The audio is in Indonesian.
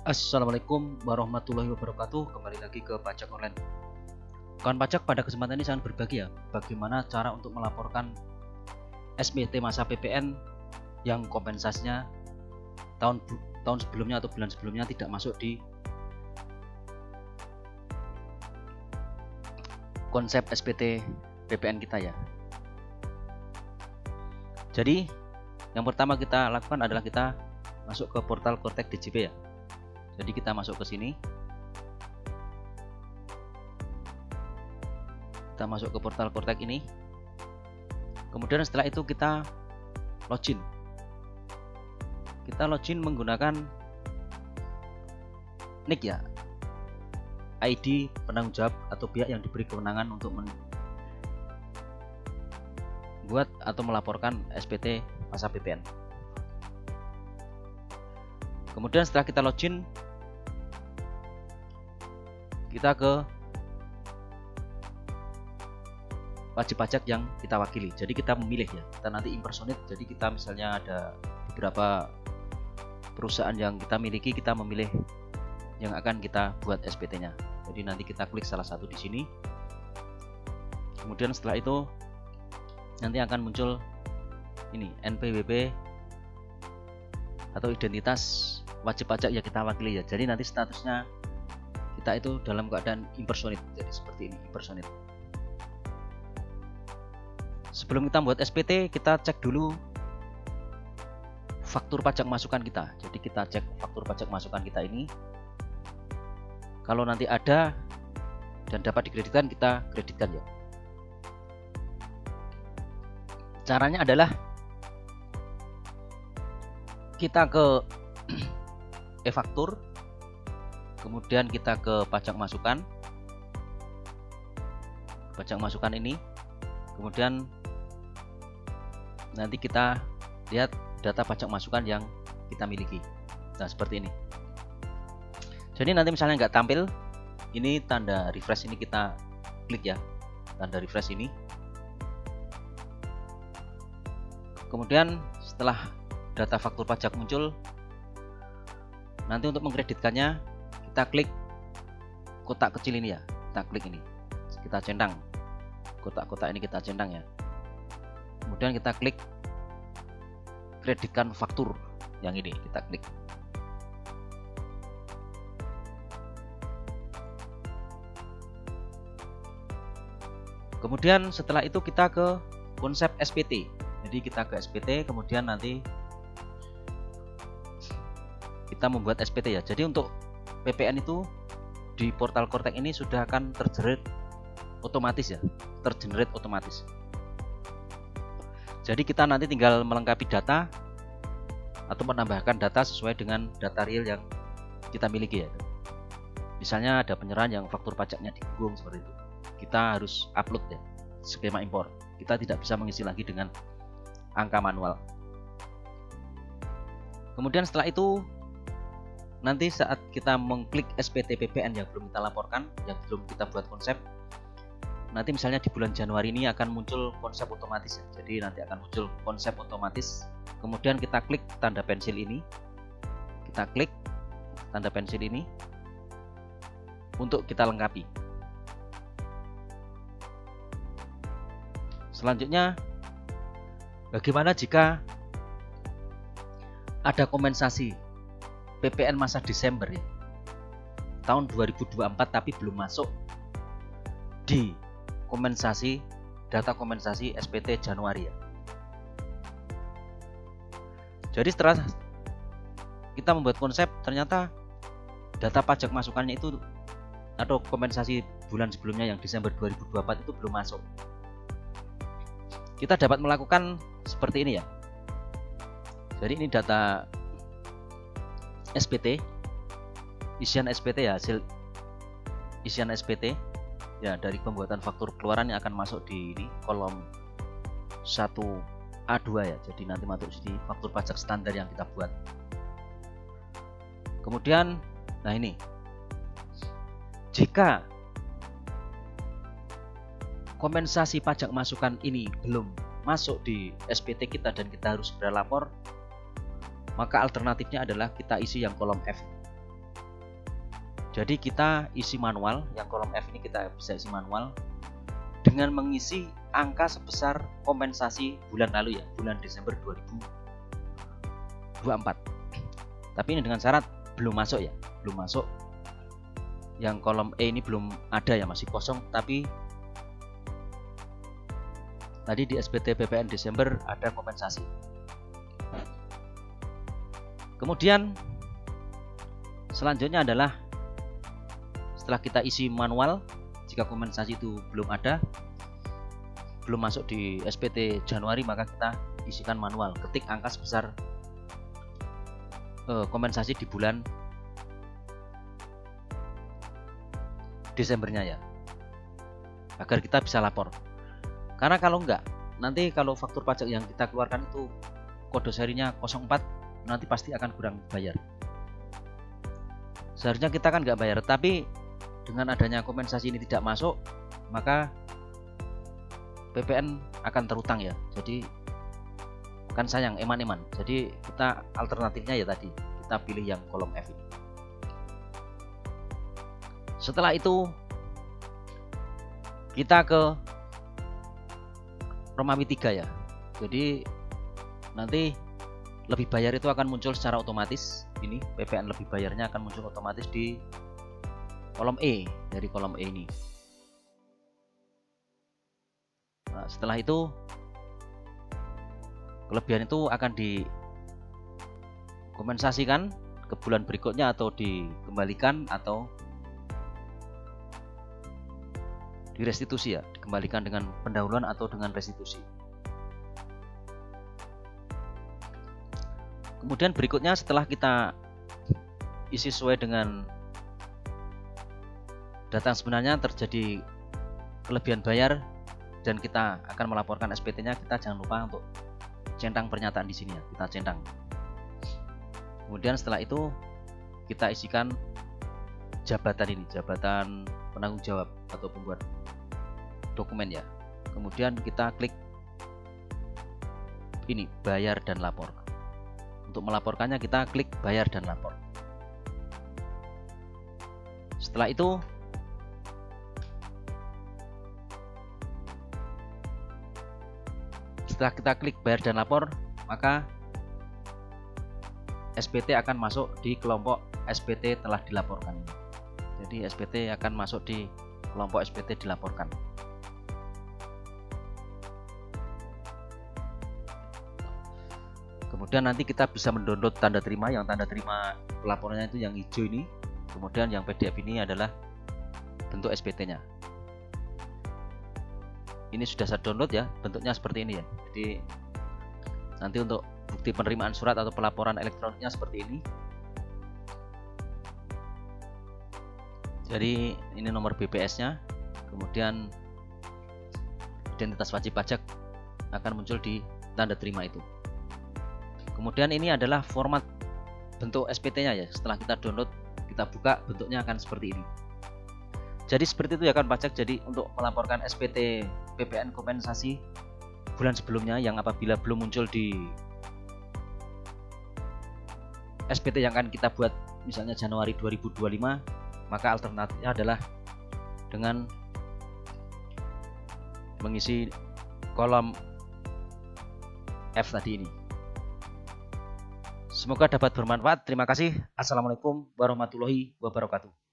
Assalamualaikum warahmatullahi wabarakatuh. Kembali lagi ke Pajak Online. Kawan pajak, pada kesempatan ini saya berbagi bagaimana cara untuk melaporkan SPT masa PPN yang kompensasinya tahun sebelumnya atau bulan sebelumnya tidak masuk di konsep SPT PPN kita ya. Jadi yang pertama kita lakukan adalah kita masuk ke portal Kortek DJP ya. Jadi kita masuk ke sini. Kita masuk ke portal Kortek ini. Kemudian setelah itu kita login. Kita login menggunakan NIK ya. ID penanggung jawab atau pihak yang diberi kewenangan untuk membuat atau melaporkan SPT masa PPN. Kemudian setelah kita login, kita ke wajib pajak yang kita wakili. Jadi kita memilih ya, kita nanti impersonate. Jadi kita misalnya ada beberapa perusahaan yang kita miliki, kita memilih yang akan kita buat SPT-nya. Jadi nanti kita klik salah satu di sini. Kemudian setelah itu nanti akan muncul ini NPWP atau identitas wajib pajak yang kita wakili ya. Jadi nanti statusnya kita itu dalam keadaan impersonate. Jadi seperti ini, impersonate. Sebelum kita membuat SPT, kita cek dulu faktur pajak masukan kita. Jadi kita cek faktur pajak masukan kita ini. Kalau nanti ada dan dapat dikreditkan, kita kreditkan ya. Caranya adalah kita ke e-faktur, kemudian kita ke pajak masukan ini, kemudian nanti kita lihat data pajak masukan yang kita miliki. Nah seperti ini. Jadi nanti misalnya nggak tampil, ini tanda refresh ini kita klik ya, tanda refresh ini. Kemudian setelah data faktur pajak muncul, nanti untuk mengkreditkannya kita klik kotak kecil ini ya, kita klik ini, kita centang kotak-kotak ini, kita centang ya. Kemudian kita klik kreditkan faktur yang ini, kita klik. Kemudian setelah itu kita ke konsep SPT. Jadi kita ke SPT, kemudian nanti kita membuat SPT ya. Jadi untuk PPN itu di portal Kortek ini sudah akan tergenerate otomatis ya, tergenerate otomatis. Jadi kita nanti tinggal melengkapi data atau menambahkan data sesuai dengan data real yang kita miliki ya. Misalnya ada penyerahan yang faktur pajaknya digunggung seperti itu, kita harus upload ya, skema impor. Kita tidak bisa mengisi lagi dengan angka manual. Kemudian setelah itu nanti saat kita mengklik SPT PPN yang belum kita laporkan, yang belum kita buat konsep, nanti misalnya di bulan Januari ini akan muncul konsep otomatis ya. Jadi nanti akan muncul konsep otomatis. Kemudian kita klik tanda pensil ini, kita klik tanda pensil ini untuk kita lengkapi. Selanjutnya, bagaimana jika ada kompensasi PPN masa Desember ya, tahun 2024 tapi belum masuk di kompensasi, data kompensasi SPT Januari ya. Jadi setelah kita membuat konsep, ternyata data pajak masukannya itu atau kompensasi bulan sebelumnya yang Desember 2024 itu belum masuk. Kita dapat melakukan seperti ini ya. Jadi ini data SPT, isian SPT ya, hasil isian SPT ya dari pembuatan faktur keluaran yang akan masuk di ini, kolom 1A2 ya. Jadi nanti masuk di faktur pajak standar yang kita buat. Kemudian nah ini, jika kompensasi pajak masukan ini belum masuk di SPT kita dan kita harus segera lapor, maka alternatifnya adalah kita isi yang kolom F. Jadi kita isi manual, yang kolom F ini kita bisa isi manual dengan mengisi angka sebesar kompensasi bulan lalu ya, bulan Desember 2024. Tapi ini dengan syarat belum masuk ya, belum masuk. Yang kolom E ini belum ada ya, masih kosong, tapi tadi di SPT PPN Desember ada kompensasi. Kemudian selanjutnya adalah setelah kita isi manual, jika kompensasi itu belum ada, belum masuk di SPT Januari, maka kita isikan manual, ketik angka sebesar kompensasi di bulan Desembernya ya, agar kita bisa lapor. Karena kalau enggak, nanti kalau faktur pajak yang kita keluarkan itu kode serinya 04, nanti pasti akan kurang bayar. Seharusnya kita kan nggak bayar, tapi dengan adanya kompensasi ini tidak masuk, maka PPN akan terutang ya. Jadi kan sayang, eman-eman. Jadi kita alternatifnya ya tadi, kita pilih yang kolom F ini. Setelah itu kita ke Romawi 3 ya. Jadi nanti lebih bayar itu akan muncul secara otomatis. Ini PPN lebih bayarnya akan muncul otomatis di kolom E, dari kolom E ini. Nah, setelah itu kelebihan itu akan dikompensasikan ke bulan berikutnya, atau dikembalikan, atau direstitusi ya, dikembalikan dengan pendahuluan atau dengan restitusi. Kemudian berikutnya setelah kita isi sesuai dengan data sebenarnya, terjadi kelebihan bayar dan kita akan melaporkan SPT-nya, kita jangan lupa untuk centang pernyataan di sini ya, kita centang. Kemudian setelah itu kita isikan jabatan ini, jabatan penanggung jawab atau pembuat dokumen ya. Kemudian kita klik ini, bayar dan lapor. Untuk melaporkannya kita klik bayar dan lapor. Setelah itu setelah kita klik bayar dan lapor, maka SPT akan masuk di kelompok SPT telah dilaporkan. Jadi SPT akan masuk di kelompok SPT dilaporkan. Kemudian nanti kita bisa mendownload tanda terima, yang tanda terima pelaporannya itu yang hijau ini. Kemudian yang PDF ini adalah bentuk SPT-nya. Ini sudah saya download ya, bentuknya seperti ini ya. Jadi nanti untuk bukti penerimaan surat atau pelaporan elektroniknya seperti ini. Jadi ini nomor BPS-nya, kemudian identitas wajib pajak akan muncul di tanda terima itu. Kemudian ini adalah format bentuk SPT-nya ya. Setelah kita download, kita buka, bentuknya akan seperti ini. Jadi seperti itu ya kan pajak. Jadi untuk melaporkan SPT PPN kompensasi bulan sebelumnya yang apabila belum muncul di SPT yang akan kita buat misalnya Januari 2025, maka alternatifnya adalah dengan mengisi kolom F tadi ini. Semoga dapat bermanfaat. Terima kasih. Assalamualaikum warahmatullahi wabarakatuh.